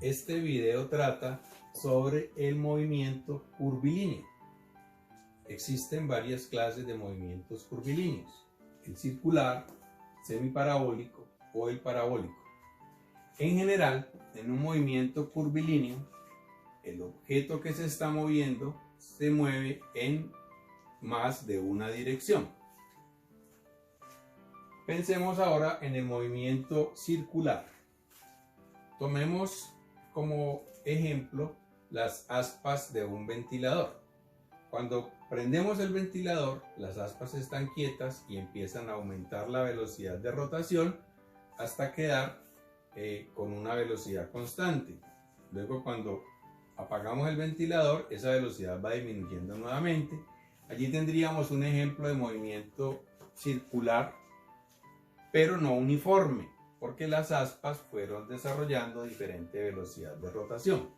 Este video trata sobre el movimiento curvilíneo. Existen varias clases de movimientos curvilíneos: el circular, semiparabólico o el parabólico. En general, en un movimiento curvilíneo, el objeto que se está moviendo se mueve en más de una dirección. Pensemos ahora en el movimiento circular. Tomemos como ejemplo las aspas de un ventilador. Cuando prendemos el ventilador, las aspas están quietas y empiezan a aumentar la velocidad de rotación hasta quedar con una velocidad constante. Luego, cuando apagamos el ventilador, esa velocidad va disminuyendo nuevamente. Allí tendríamos un ejemplo de movimiento circular, pero no uniforme, porque las aspas fueron desarrollando diferente velocidad de rotación.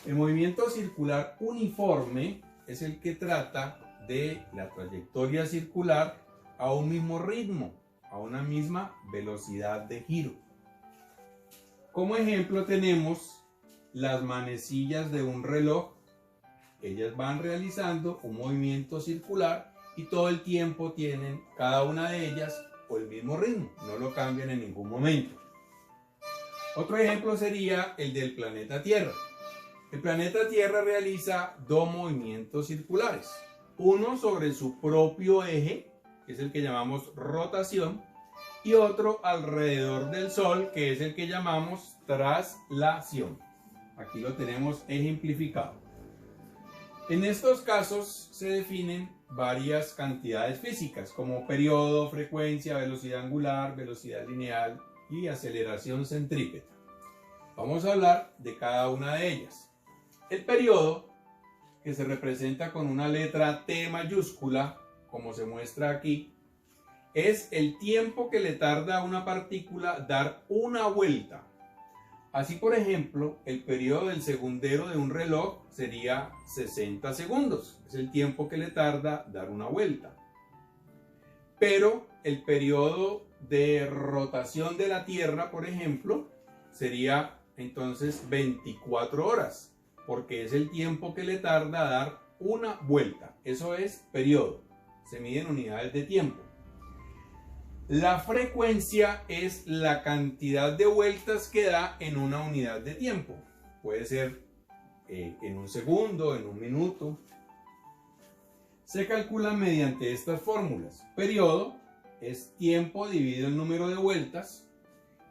El movimiento circular uniforme es el que trata de la trayectoria circular a un mismo ritmo, a una misma velocidad de giro. Como ejemplo tenemos las manecillas de un reloj. Ellas van realizando un movimiento circular y todo el tiempo tienen cada una de ellas el mismo ritmo, no lo cambian en ningún momento. Otro ejemplo sería el del planeta Tierra. El planeta Tierra realiza dos movimientos circulares, uno sobre su propio eje, que es el que llamamos rotación, y otro alrededor del Sol, que es el que llamamos traslación. Aquí lo tenemos ejemplificado. En estos casos se definen varias cantidades físicas como periodo, frecuencia, velocidad angular, velocidad lineal y aceleración centrípeta. Vamos a hablar de cada una de ellas. El periodo, que se representa con una letra T mayúscula, como se muestra aquí, es el tiempo que le tarda a una partícula dar una vuelta. Así, por ejemplo, el periodo del segundero de un reloj sería 60 segundos. Es el tiempo que le tarda dar una vuelta. Pero el periodo de rotación de la Tierra, por ejemplo, sería entonces 24 horas, porque es el tiempo que le tarda dar una vuelta. Eso es periodo. Se mide en unidades de tiempo. La frecuencia es la cantidad de vueltas que da en una unidad de tiempo. Puede ser en un segundo, en un minuto. Se calcula mediante estas fórmulas. Periodo es tiempo dividido el número de vueltas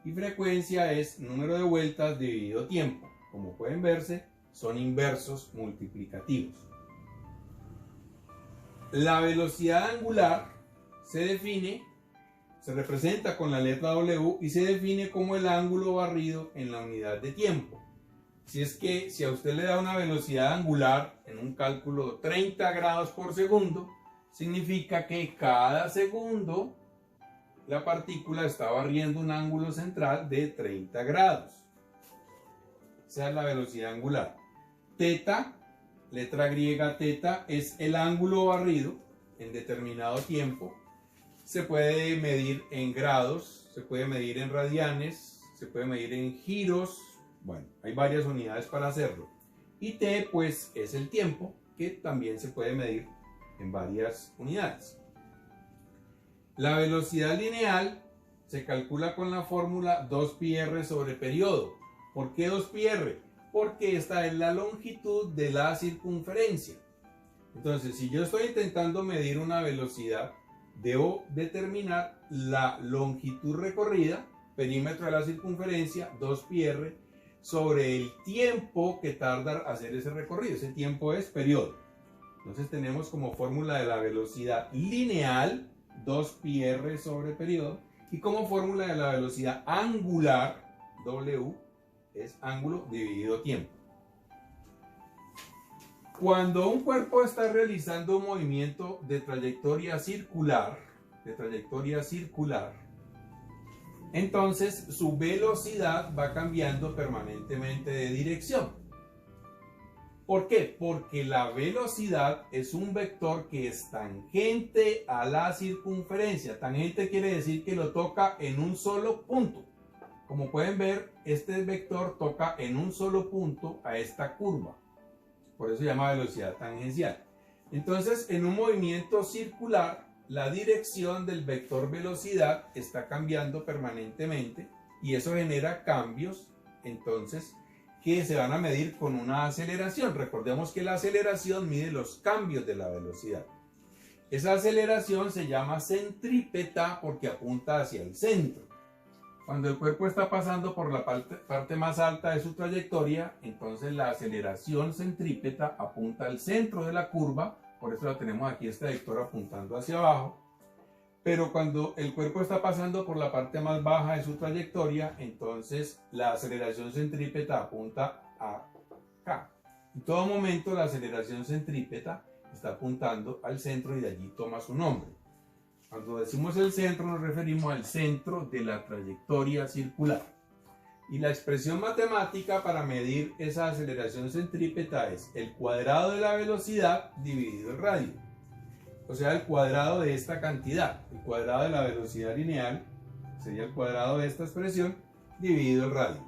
y frecuencia es número de vueltas dividido tiempo. Como pueden verse, son inversos multiplicativos. La velocidad angular se representa con la letra W y se define como el ángulo barrido en la unidad de tiempo. Si es que si a usted le da una velocidad angular en un cálculo 30 grados por segundo, significa que cada segundo la partícula está barriendo un ángulo central de 30 grados. Esa es la velocidad angular. Teta, letra griega teta, es el ángulo barrido en determinado tiempo. Se puede medir en grados, se puede medir en radianes, se puede medir en giros. Bueno, hay varias unidades para hacerlo. Y T, pues, es el tiempo, que también se puede medir en varias unidades. La velocidad lineal se calcula con la fórmula 2πr sobre periodo. ¿Por qué 2πr? Porque esta es la longitud de la circunferencia. Entonces, si yo estoy intentando medir una velocidad, debo determinar la longitud recorrida, perímetro de la circunferencia, 2πr, sobre el tiempo que tarda hacer ese recorrido. Ese tiempo es periodo. Entonces tenemos como fórmula de la velocidad lineal 2πr sobre periodo, y como fórmula de la velocidad angular W es ángulo dividido tiempo. Cuando un cuerpo está realizando un movimiento de trayectoria circular, entonces su velocidad va cambiando permanentemente de dirección. ¿Por qué? Porque la velocidad es un vector que es tangente a la circunferencia. Tangente quiere decir que lo toca en un solo punto. Como pueden ver, este vector toca en un solo punto a esta curva. Por eso se llama velocidad tangencial. Entonces, en un movimiento circular, la dirección del vector velocidad está cambiando permanentemente y eso genera cambios, entonces, que se van a medir con una aceleración. Recordemos que la aceleración mide los cambios de la velocidad. Esa aceleración se llama centrípeta porque apunta hacia el centro. Cuando el cuerpo está pasando por la parte más alta de su trayectoria, entonces la aceleración centrípeta apunta al centro de la curva, por eso la tenemos aquí este vector apuntando hacia abajo. Pero cuando el cuerpo está pasando por la parte más baja de su trayectoria, entonces la aceleración centrípeta apunta acá. En todo momento la aceleración centrípeta está apuntando al centro y de allí toma su nombre. Cuando decimos el centro nos referimos al centro de la trayectoria circular. Y la expresión matemática para medir esa aceleración centrípeta es el cuadrado de la velocidad dividido el radio. O sea, el cuadrado de esta cantidad. El cuadrado de la velocidad lineal sería el cuadrado de esta expresión dividido el radio.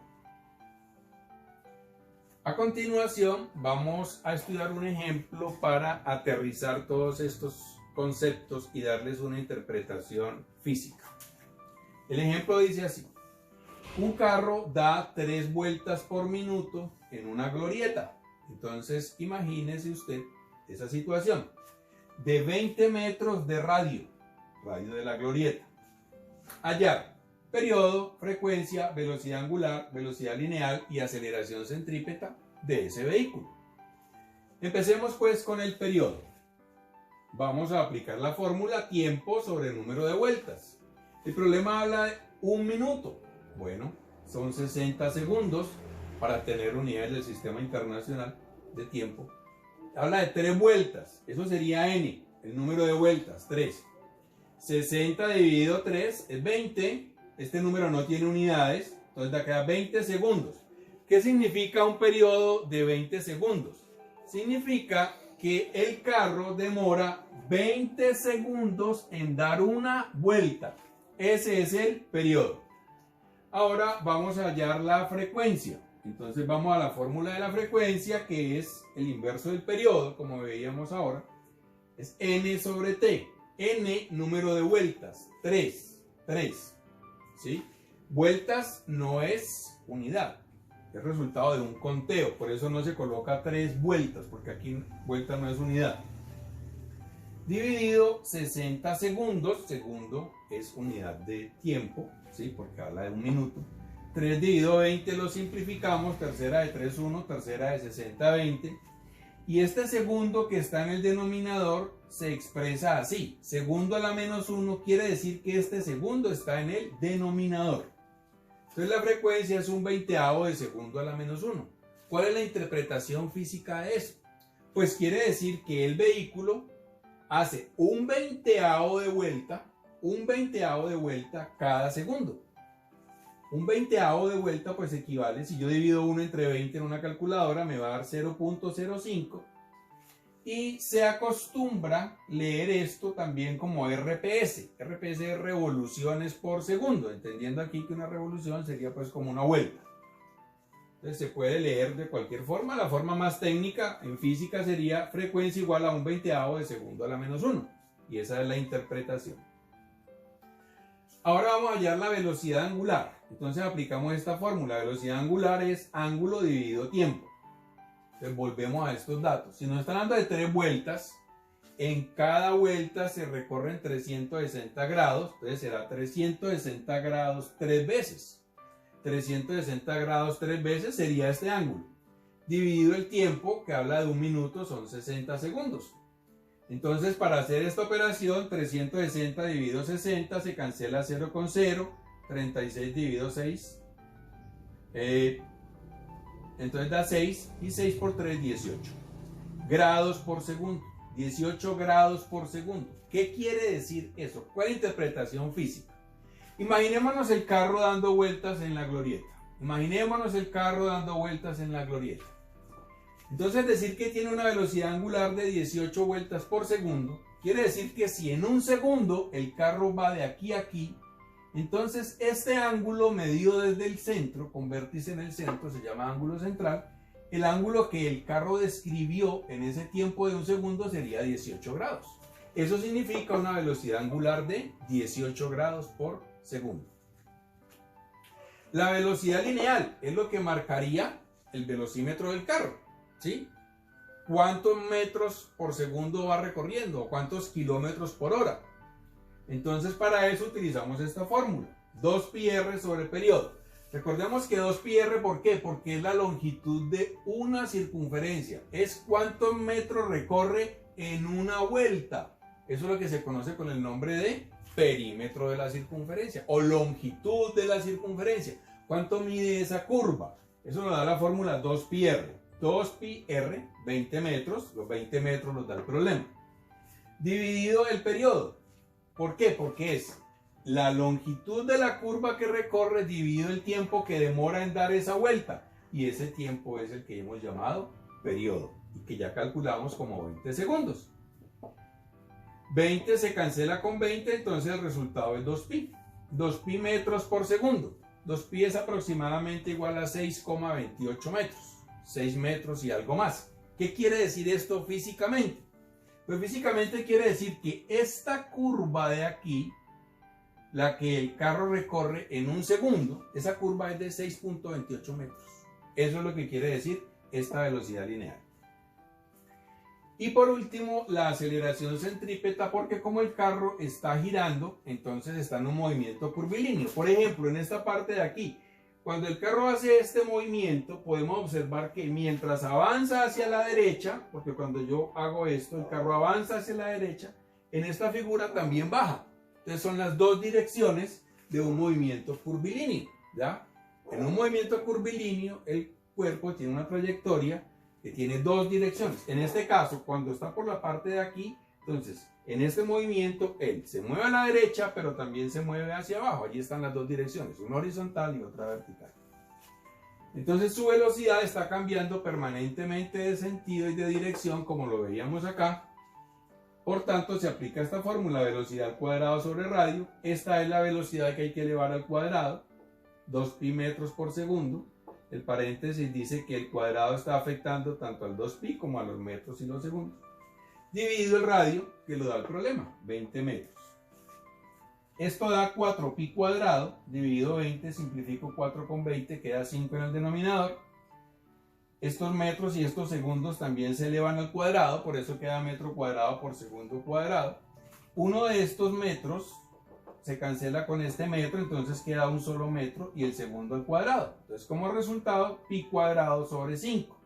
A continuación vamos a estudiar un ejemplo para aterrizar todos estos conceptos y darles una interpretación física. El ejemplo dice así: un carro da 3 vueltas por minuto en una glorieta. Entonces imagínese usted esa situación de 20 metros de radio de la glorieta. Hallar periodo, frecuencia, velocidad angular, velocidad lineal y aceleración centrípeta de ese vehículo. Empecemos pues con el periodo. Vamos a aplicar la fórmula tiempo sobre número de vueltas. El problema habla de 1 minuto. Bueno, son 60 segundos para tener unidades del Sistema Internacional de Tiempo. Habla de 3 vueltas. Eso sería n, el número de vueltas, 3. 60 dividido 3 es 20. Este número no tiene unidades, entonces da queda 20 segundos. ¿Qué significa un periodo de 20 segundos? Significa que el carro demora 20 segundos en dar una vuelta. Ese es el periodo. Ahora vamos a hallar la frecuencia. Entonces vamos a la fórmula de la frecuencia, que es el inverso del periodo, como veíamos ahora. Es n sobre t. N, número de vueltas, 3. ¿Sí? Vueltas no es unidad. Es resultado de un conteo, por eso no se coloca 3 vueltas, porque aquí vuelta no es unidad. Dividido 60 segundos, segundo es unidad de tiempo, ¿sí? Porque habla de 1 minuto. 3 dividido 20 lo simplificamos, tercera de 3, 1, tercera de 60, 20. Y este segundo que está en el denominador se expresa así. Segundo a la menos 1 quiere decir que este segundo está en el denominador. Entonces la frecuencia es 1/20 de segundo a la menos 1. ¿Cuál es la interpretación física de eso? Pues quiere decir que el vehículo hace 1/20 de vuelta cada segundo. 1/20 de vuelta pues equivale, si yo divido 1 entre 20 en una calculadora, me va a dar 0.05. Y se acostumbra leer esto también como RPS. RPS es revoluciones por segundo, entendiendo aquí que una revolución sería pues como una vuelta. Entonces se puede leer de cualquier forma. La forma más técnica en física sería frecuencia igual a 1/20 de segundo a la menos 1. Y esa es la interpretación. Ahora vamos a hallar la velocidad angular. Entonces aplicamos esta fórmula. Velocidad angular es ángulo dividido tiempo. Entonces volvemos a estos datos. Si nos están dando de 3 vueltas, en cada vuelta se recorren 360 grados. Entonces será 360 grados 3 veces. 360 grados 3 veces sería este ángulo. Dividido el tiempo, que habla de 1 minuto, son 60 segundos. Entonces, para hacer esta operación, 360 dividido 60 se cancela 0 con 0. 36 dividido 6. Entonces da 6. Y 6 por 3, 18. Grados por segundo. 18 grados por segundo. ¿Qué quiere decir eso? ¿Cuál es la interpretación física? Imaginémonos el carro dando vueltas en la glorieta. Entonces decir que tiene una velocidad angular de 18 vueltas por segundo quiere decir que si en un segundo el carro va de aquí a aquí, Entonces, este ángulo medido desde el centro, con vértice en el centro, se llama ángulo central. El ángulo que el carro describió en ese tiempo de un segundo sería 18 grados. Eso significa una velocidad angular de 18 grados por segundo. La velocidad lineal es lo que marcaría el velocímetro del carro, ¿sí? ¿Cuántos metros por segundo va recorriendo? ¿Cuántos kilómetros por hora? Entonces, para eso utilizamos esta fórmula, 2πr sobre periodo. Recordemos que 2πr, ¿por qué? Porque es la longitud de una circunferencia. Es cuántos metros recorre en una vuelta. Eso es lo que se conoce con el nombre de perímetro de la circunferencia o longitud de la circunferencia. ¿Cuánto mide esa curva? Eso nos da la fórmula 2πr. 2πr, 20 metros. Los 20 metros nos da el problema. Dividido el periodo. ¿Por qué? Porque es la longitud de la curva que recorre dividido el tiempo que demora en dar esa vuelta. Y ese tiempo es el que hemos llamado periodo y que ya calculamos como 20 segundos. 20 se cancela con 20, entonces el resultado es 2π. 2π metros por segundo. 2π es aproximadamente igual a 6,28 metros. 6 metros y algo más. ¿Qué quiere decir esto físicamente? Pues físicamente quiere decir que esta curva de aquí, la que el carro recorre en un segundo, esa curva es de 6,28 metros. Eso es lo que quiere decir esta velocidad lineal. Y por último, la aceleración centrípeta, porque como el carro está girando, entonces está en un movimiento curvilíneo. Por ejemplo, en esta parte de aquí, cuando el carro hace este movimiento, podemos observar que mientras avanza hacia la derecha, porque cuando yo hago esto, el carro avanza hacia la derecha, en esta figura también baja. Entonces son las dos direcciones de un movimiento curvilíneo, ¿ya? En un movimiento curvilíneo, el cuerpo tiene una trayectoria que tiene dos direcciones. En este caso, cuando está por la parte de aquí, entonces, en este movimiento, él se mueve a la derecha, pero también se mueve hacia abajo. Allí están las dos direcciones, una horizontal y otra vertical. Entonces, su velocidad está cambiando permanentemente de sentido y de dirección, como lo veíamos acá. Por tanto, se aplica esta fórmula, velocidad al cuadrado sobre radio. Esta es la velocidad que hay que elevar al cuadrado, 2π metros por segundo. El paréntesis dice que el cuadrado está afectando tanto al 2π como a los metros y los segundos. Dividido el radio, que lo da el problema, 20 metros. Esto da 4π cuadrado, dividido 20, simplifico 4 con 20, queda 5 en el denominador. Estos metros y estos segundos también se elevan al cuadrado, por eso queda metro cuadrado por segundo cuadrado. Uno de estos metros se cancela con este metro, entonces queda un solo metro y el segundo al cuadrado. Entonces, como resultado, pi cuadrado sobre 5.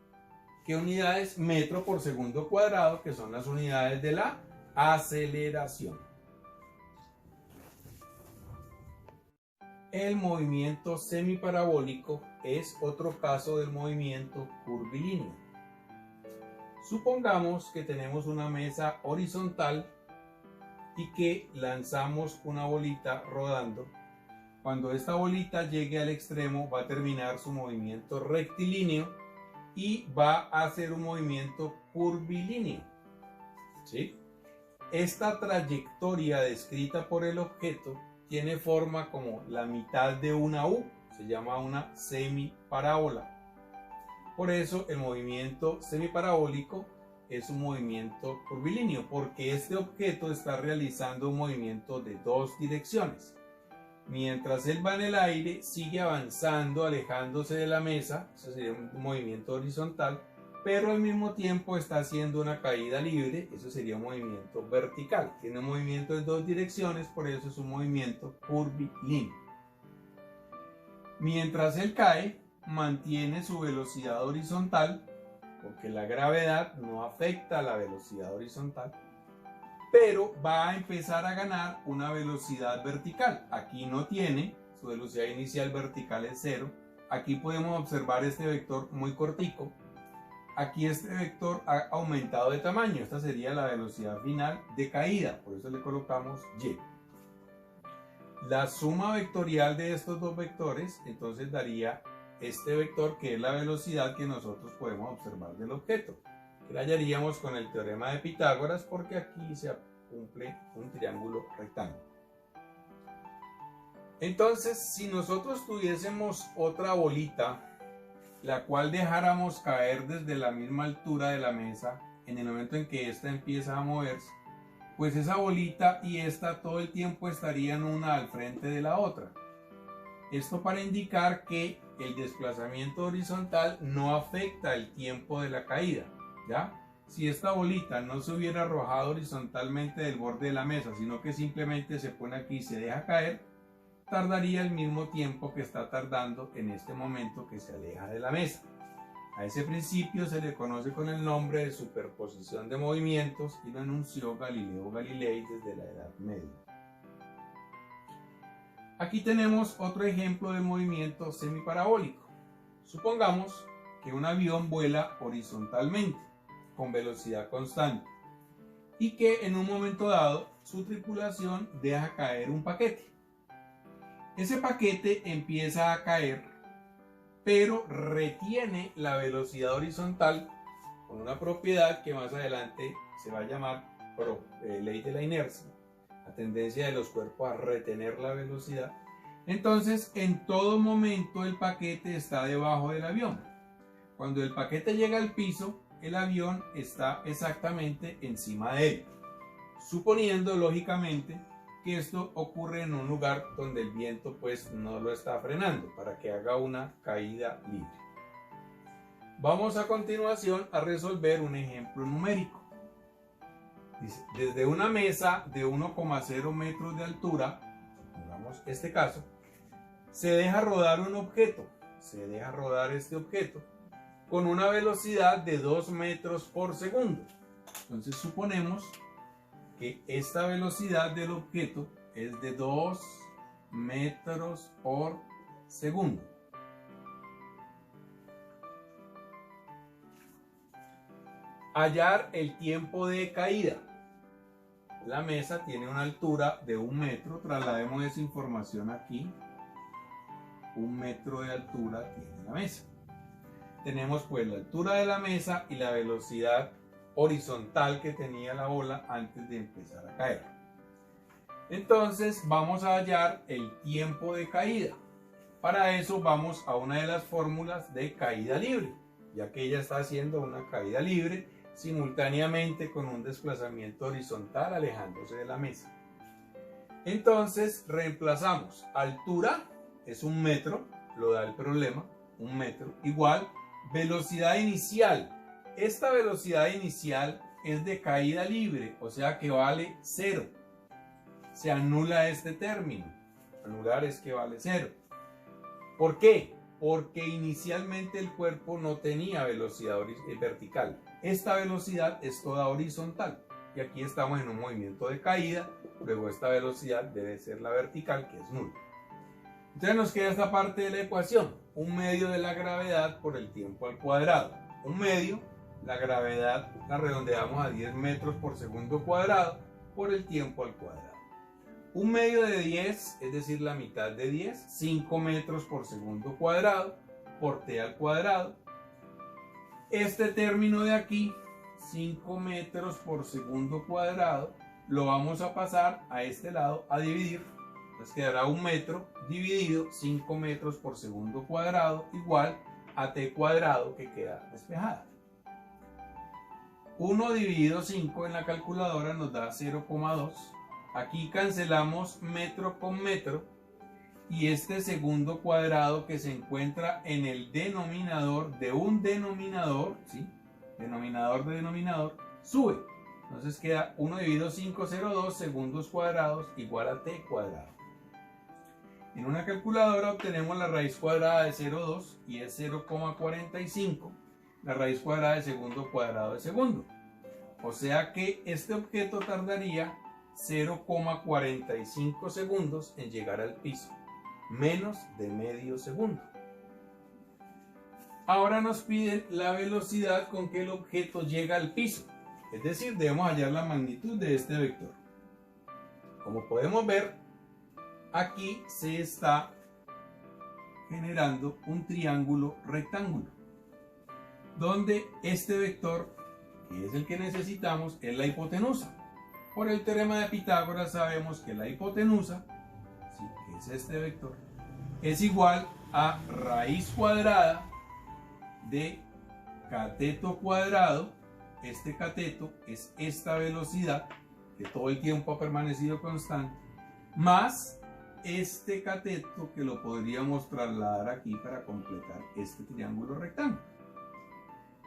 ¿Qué unidades? Metro por segundo cuadrado, que son las unidades de la aceleración. El movimiento semiparabólico es otro caso del movimiento curvilíneo. Supongamos que tenemos una mesa horizontal y que lanzamos una bolita rodando. Cuando esta bolita llegue al extremo va a terminar su movimiento rectilíneo y va a hacer un movimiento curvilíneo, ¿sí? Esta trayectoria descrita por el objeto tiene forma como la mitad de una U, se llama una semiparábola. Por eso el movimiento semiparabólico es un movimiento curvilíneo, porque este objeto está realizando un movimiento de dos direcciones. Mientras él va en el aire, sigue avanzando, alejándose de la mesa, eso sería un movimiento horizontal, pero al mismo tiempo está haciendo una caída libre, eso sería un movimiento vertical. Tiene un movimiento en dos direcciones, por eso es un movimiento curvilíneo. Mientras él cae, mantiene su velocidad horizontal, porque la gravedad no afecta a la velocidad horizontal, pero va a empezar a ganar una velocidad vertical. Aquí no tiene, su velocidad inicial vertical es 0. Aquí podemos observar este vector muy cortico. Aquí este vector ha aumentado de tamaño. Esta sería la velocidad final de caída, por eso le colocamos y. La suma vectorial de estos dos vectores entonces daría este vector, que es la velocidad que nosotros podemos observar del objeto, que la hallaríamos con el teorema de Pitágoras, porque aquí se cumple un triángulo rectángulo. Entonces, si nosotros tuviésemos otra bolita, la cual dejáramos caer desde la misma altura de la mesa, en el momento en que ésta empieza a moverse, pues esa bolita y esta todo el tiempo estarían una al frente de la otra. Esto para indicar que el desplazamiento horizontal no afecta el tiempo de la caída, ¿ya? Si esta bolita no se hubiera arrojado horizontalmente del borde de la mesa, sino que simplemente se pone aquí y se deja caer, tardaría el mismo tiempo que está tardando en este momento que se aleja de la mesa. A ese principio se le conoce con el nombre de superposición de movimientos y lo enunció Galileo Galilei desde la Edad Media. Aquí tenemos otro ejemplo de movimiento semiparabólico. Supongamos que un avión vuela horizontalmente con velocidad constante y que en un momento dado su tripulación deja caer un paquete. Ese paquete empieza a caer, pero retiene la velocidad horizontal con una propiedad que más adelante se va a llamar ley de la inercia, la tendencia de los cuerpos a retener la velocidad. Entonces, en todo momento el paquete está debajo del avión. Cuando el paquete llega al piso, el avión está exactamente encima de él, suponiendo lógicamente que esto ocurre en un lugar donde el viento pues no lo está frenando para que haga una caída libre. Vamos a continuación a resolver un ejemplo numérico. Dice, desde una mesa de 1,0 metros de altura, pongamos este caso, se deja rodar un objeto, se deja rodar este objeto con una velocidad de 2 metros por segundo. Entonces suponemos que esta velocidad del objeto es de 2 metros por segundo. Hallar el tiempo de caída. La mesa tiene una altura de 1 metro. Traslademos esa información aquí. 1 metro de altura tiene la mesa. Tenemos pues la altura de la mesa y la velocidad horizontal que tenía la bola antes de empezar a caer. Entonces vamos a hallar el tiempo de caída. Para eso vamos a una de las fórmulas de caída libre, ya que ella está haciendo una caída libre simultáneamente con un desplazamiento horizontal alejándose de la mesa. Entonces reemplazamos altura, es 1 metro, lo da el problema, 1 metro, igual velocidad inicial. Esta velocidad inicial es de caída libre, o sea que vale 0. Se anula este término. Anular es que vale 0. ¿Por qué? Porque inicialmente el cuerpo no tenía velocidad vertical. Esta velocidad es toda horizontal. Y aquí estamos en un movimiento de caída. Luego esta velocidad debe ser la vertical, que es nula. Entonces nos queda esta parte de la ecuación. 1 medio de la gravedad por el tiempo al cuadrado. 1 medio, la gravedad la redondeamos a 10 metros por segundo cuadrado por el tiempo al cuadrado. 1 medio de 10, es decir, la mitad de 10, 5 metros por segundo cuadrado por t al cuadrado. Este término de aquí, 5 metros por segundo cuadrado, lo vamos a pasar a este lado a dividir. Nos quedará 1 metro dividido 5 metros por segundo cuadrado igual a t cuadrado, que queda despejada. 1 dividido 5 en la calculadora nos da 0,2. Aquí cancelamos metro con metro y este segundo cuadrado que se encuentra en el denominador de un denominador, ¿sí? Denominador de denominador, sube. Entonces queda 1 dividido 5, 0,2 segundos cuadrados igual a t cuadrado. En una calculadora obtenemos la raíz cuadrada de 0,2 y es 0,45, la raíz cuadrada de segundo cuadrado de segundo. O sea que este objeto tardaría 0,45 segundos en llegar al piso, menos de medio segundo. Ahora nos piden la velocidad con que el objeto llega al piso, es decir, debemos hallar la magnitud de este vector. Como podemos ver, aquí se está generando un triángulo rectángulo, donde este vector, que es el que necesitamos, es la hipotenusa. Por el teorema de Pitágoras sabemos que la hipotenusa, ¿sí?, que es este vector, es igual a raíz cuadrada de cateto cuadrado. Este cateto es esta velocidad que todo el tiempo ha permanecido constante, más este cateto que lo podríamos trasladar aquí para completar este triángulo rectángulo.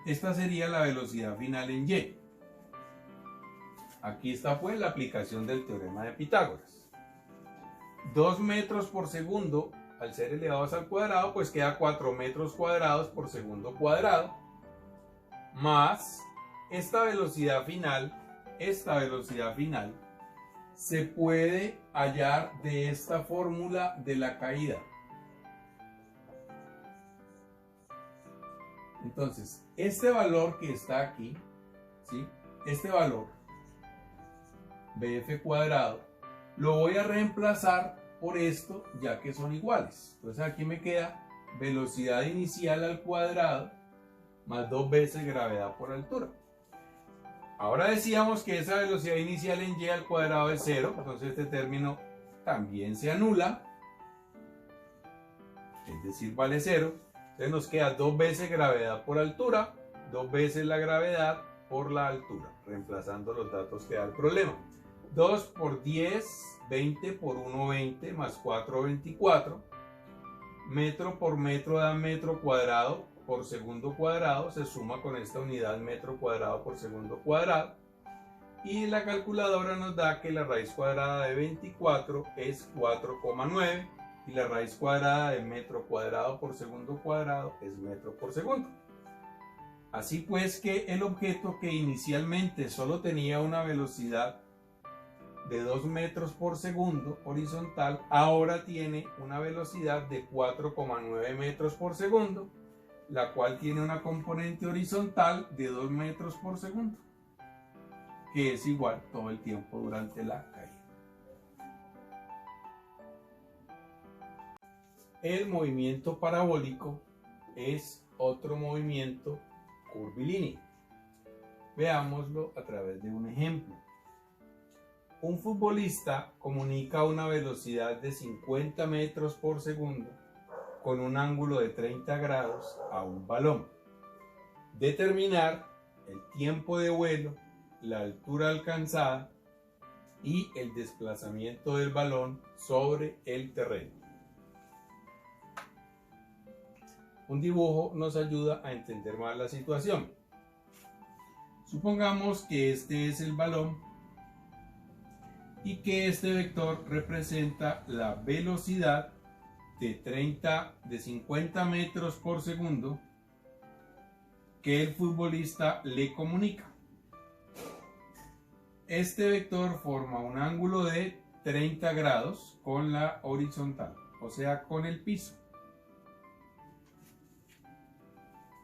Esta sería la velocidad final en Y. Aquí está pues la aplicación del teorema de Pitágoras. 2 metros por segundo al ser elevados al cuadrado, pues queda 4 metros cuadrados por segundo cuadrado, más esta velocidad final se puede hallar de esta fórmula de la caída. Entonces, este valor que está aquí, ¿sí? Este valor, BF cuadrado, lo voy a reemplazar por esto, ya que son iguales. Entonces aquí me queda velocidad inicial al cuadrado más 2 veces gravedad por altura. Ahora decíamos que esa velocidad inicial en Y al cuadrado es 0, entonces este término también se anula, es decir, vale 0. Entonces nos queda 2 veces gravedad por altura, 2 veces la gravedad por la altura, reemplazando los datos que da el problema. 2 por 10, 20 por 1, 20, más 4, 24. Metro por metro da metro cuadrado por segundo cuadrado, se suma con esta unidad metro cuadrado por segundo cuadrado. Y la calculadora nos da que la raíz cuadrada de 24 es 4,9 y la raíz cuadrada de metro cuadrado por segundo cuadrado es metro por segundo. Así pues que el objeto, que inicialmente solo tenía una velocidad de 2 metros por segundo horizontal, ahora tiene una velocidad de 4,9 metros por segundo, la cual tiene una componente horizontal de 2 metros por segundo, que es igual todo el tiempo durante la caída. El movimiento parabólico es otro movimiento curvilíneo. Veámoslo a través de un ejemplo. Un futbolista comunica una velocidad de 50 metros por segundo con un ángulo de 30 grados a un balón. Determinar el tiempo de vuelo, la altura alcanzada y el desplazamiento del balón sobre el terreno. Un dibujo nos ayuda a entender más la situación. Supongamos que este es el balón y que este vector representa la velocidad de 50 metros por segundo que el futbolista le comunica. Este vector forma un ángulo de 30 grados con la horizontal, o sea, con el piso.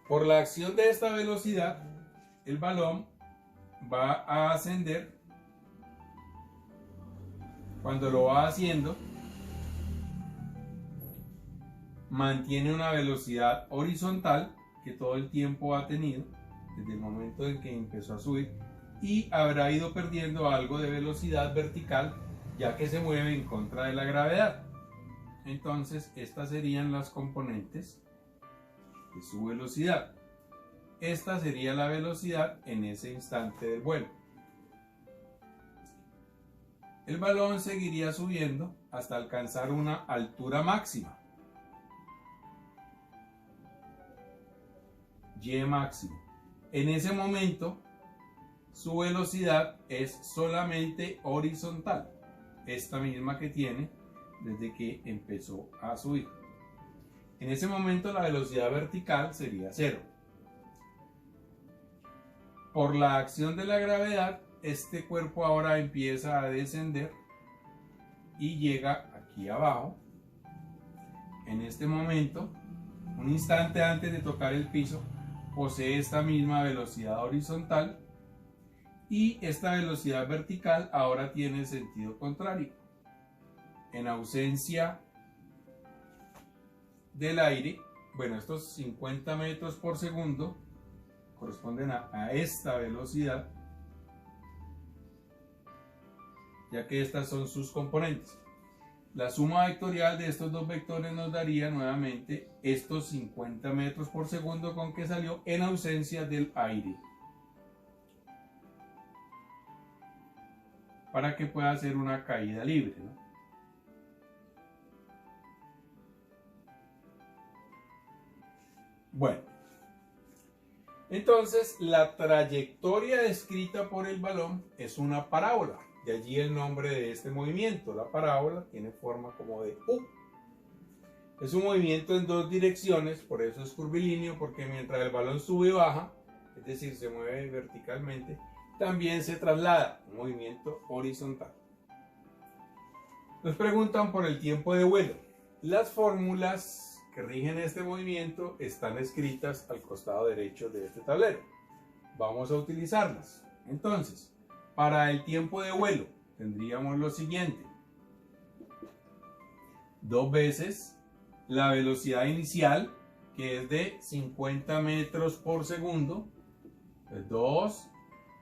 Por la acción de esta velocidad, el balón va a ascender. Cuando lo va haciendo, mantiene una velocidad horizontal que todo el tiempo ha tenido desde el momento en que empezó a subir, y habrá ido perdiendo algo de velocidad vertical ya que se mueve en contra de la gravedad. Entonces estas serían las componentes de su velocidad. Esta sería la velocidad en ese instante del vuelo. El balón seguiría subiendo hasta alcanzar una altura máxima, Y máximo. En ese momento su velocidad es solamente horizontal, esta misma que tiene desde que empezó a subir. En ese momento la velocidad vertical sería 0. Por la acción de la gravedad, este cuerpo ahora empieza a descender y llega aquí abajo. En este momento, un instante antes de tocar el piso, posee esta misma velocidad horizontal, y esta velocidad vertical ahora tiene sentido contrario. En ausencia del aire, bueno, estos 50 metros por segundo corresponden a esta velocidad, ya que estas son sus componentes. La suma vectorial de estos dos vectores nos daría nuevamente estos 50 metros por segundo con que salió en ausencia del aire, para que pueda hacer una caída libre, ¿no? Bueno, entonces la trayectoria descrita por el balón es una parábola. De allí el nombre de este movimiento. La parábola tiene forma como de U. Es un movimiento en dos direcciones, por eso es curvilíneo, porque mientras el balón sube y baja, es decir, se mueve verticalmente, también se traslada, un movimiento horizontal. Nos preguntan por el tiempo de vuelo. Las fórmulas que rigen este movimiento están escritas al costado derecho de este tablero. Vamos a utilizarlas. Entonces, para el tiempo de vuelo tendríamos lo siguiente: 2 veces la velocidad inicial, que es de 50 metros por segundo, 2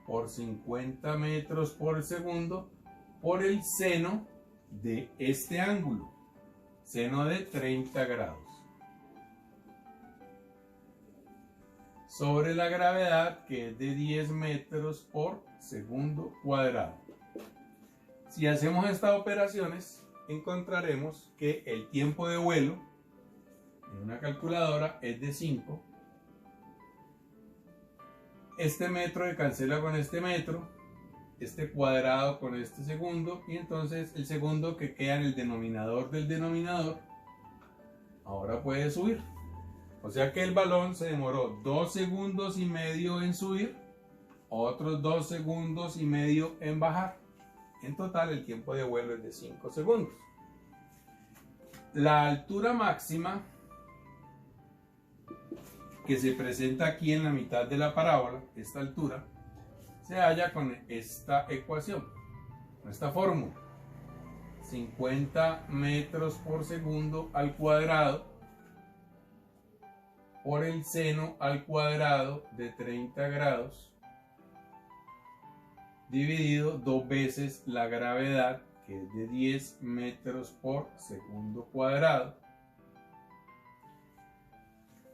por 50 metros por segundo por el seno de este ángulo, seno de 30 grados, sobre la gravedad, que es de 10 metros por segundo cuadrado. Si hacemos estas operaciones, encontraremos que el tiempo de vuelo en una calculadora es de 5. Este metro se cancela con este metro, este cuadrado con este segundo, y entonces el segundo que queda en el denominador del denominador ahora puede subir. O sea que el balón se demoró 2 segundos y medio en subir, otros 2 segundos y medio en bajar. En total el tiempo de vuelo es de 5 segundos. La altura máxima, que se presenta aquí en la mitad de la parábola, esta altura, se halla con esta ecuación, con esta fórmula: 50 metros por segundo al cuadrado por el seno al cuadrado de 30 grados dividido 2 veces la gravedad, que es de 10 metros por segundo cuadrado.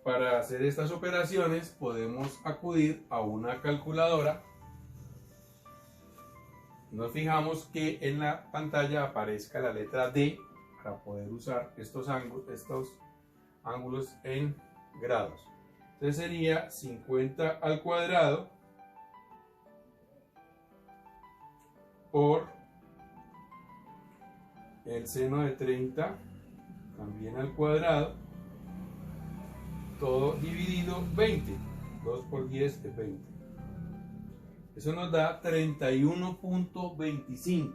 Para hacer estas operaciones podemos acudir a una calculadora. Nos fijamos que en la pantalla aparezca la letra D para poder usar estos ángulos en grados. Entonces sería 50 al cuadrado por el seno de 30 también al cuadrado, todo dividido 20. 2 por 10 es 20. Eso nos da 31.25.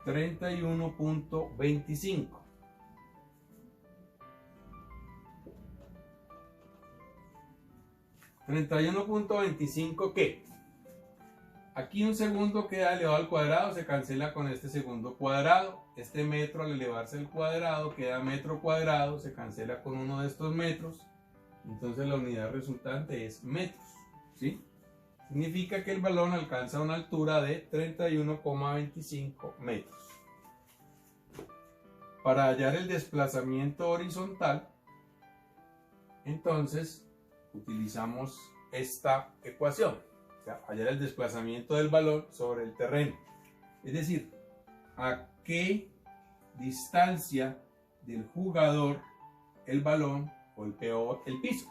31.25. ¿31.25 qué? Aquí un segundo queda elevado al cuadrado, se cancela con este segundo cuadrado. Este metro, al elevarse al cuadrado, queda metro cuadrado, se cancela con uno de estos metros. Entonces la unidad resultante es metros, ¿sí? Significa que el balón alcanza una altura de 31,25 metros. Para hallar el desplazamiento horizontal, entonces utilizamos esta ecuación. O sea, hallar el desplazamiento del balón sobre el terreno. Es decir, a qué distancia del jugador el balón golpeó el piso.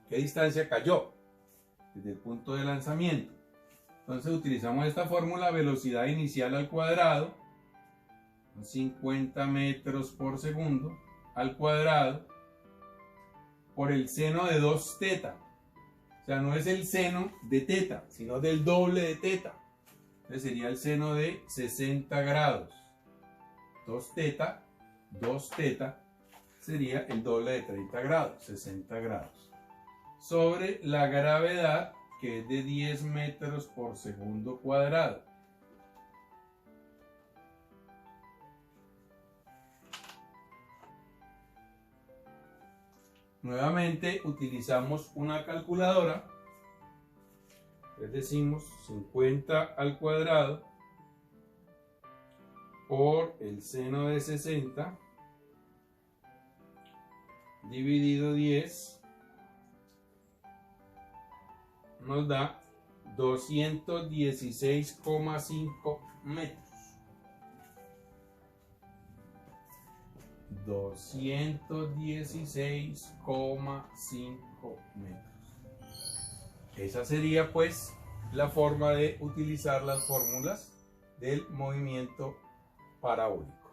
¿Qué distancia cayó desde el punto de lanzamiento? Entonces utilizamos esta fórmula: velocidad inicial al cuadrado, 50 metros por segundo al cuadrado, por el seno de 2 teta. O sea, no es el seno de teta, sino del doble de teta. Entonces sería el seno de 60 grados. 2 teta sería el doble de 30 grados, 60 grados. Sobre la gravedad, que es de 10 metros por segundo cuadrado. Nuevamente utilizamos una calculadora. Les decimos 50 al cuadrado por el seno de 60 dividido 10 nos da 216,5 metros. 216,5 metros. Esa sería pues la forma de utilizar las fórmulas del movimiento parabólico.